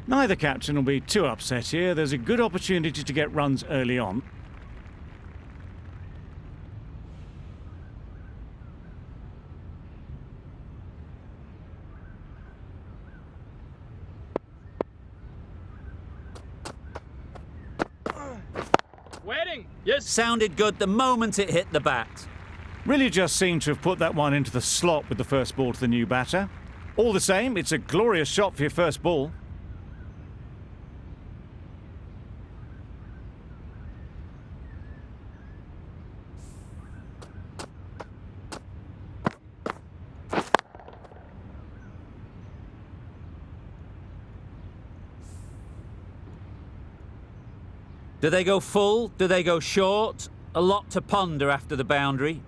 Neither captain will be too upset here. There's a good opportunity to get runs early on. Waiting. Yes. Sounded good the moment it hit the bat. Really just seemed to have put that one into the slot with the first ball to the new batter. All the same, it's a glorious shot for your first ball. Do they go full? Do they go short? A lot to ponder after the boundary.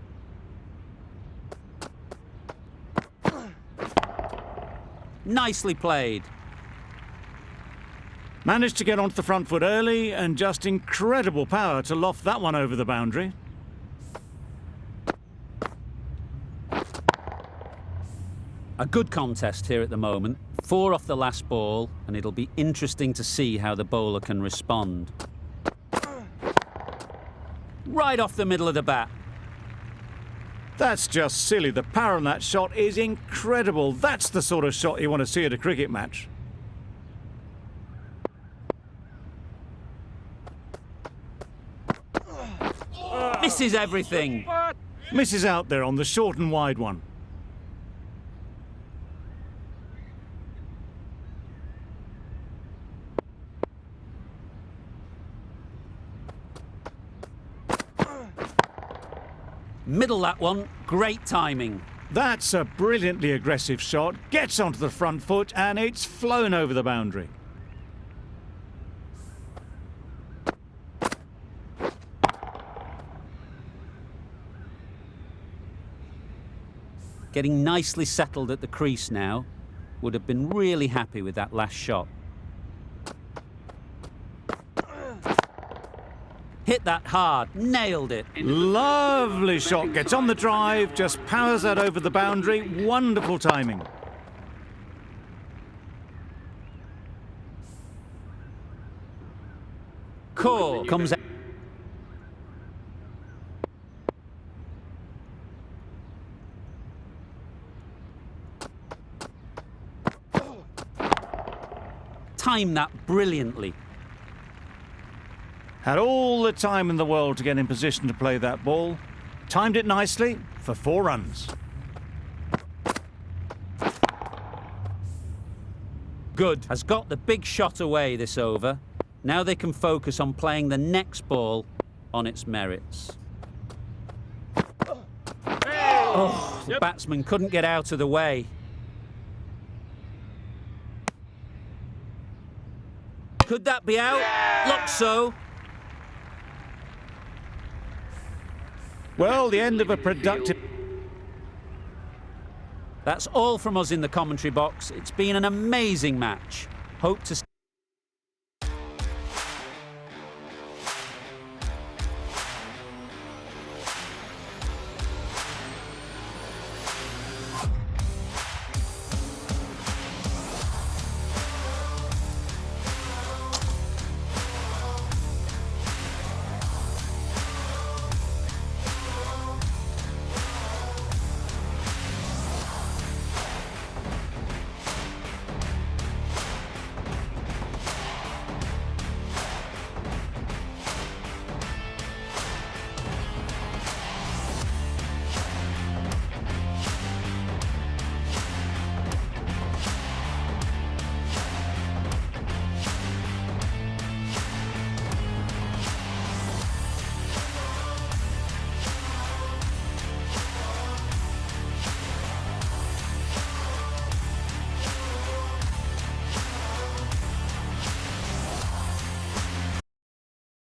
Nicely played. Managed to get onto the front foot early and just incredible power to loft that one over the boundary. A good contest here at the moment. 4 off the last ball, and it'll be interesting to see how the bowler can respond. Right off the middle of the bat. That's just silly. The power on that shot is incredible. That's the sort of shot you want to see at a cricket match. Misses everything. Misses out there on the short and wide one. Middle that one, great timing. That's a brilliantly aggressive shot. Gets onto the front foot and it's flown over the boundary. Getting nicely settled at the crease now. Would have been really happy with that last shot. Hit that hard, nailed it. Lovely shot, gets on the drive, just powers that over the boundary. Wonderful timing. Core comes out. Timed that brilliantly. Had all the time in the world to get in position to play that ball. Timed it nicely for 4 runs. Good. Has got the big shot away this over. Now they can focus on playing the next ball on its merits. Oh, the batsman couldn't get out of the way. Could that be out? Looks so. Well, the end of a productive... That's all from us in the commentary box. It's been an amazing match. Hope to...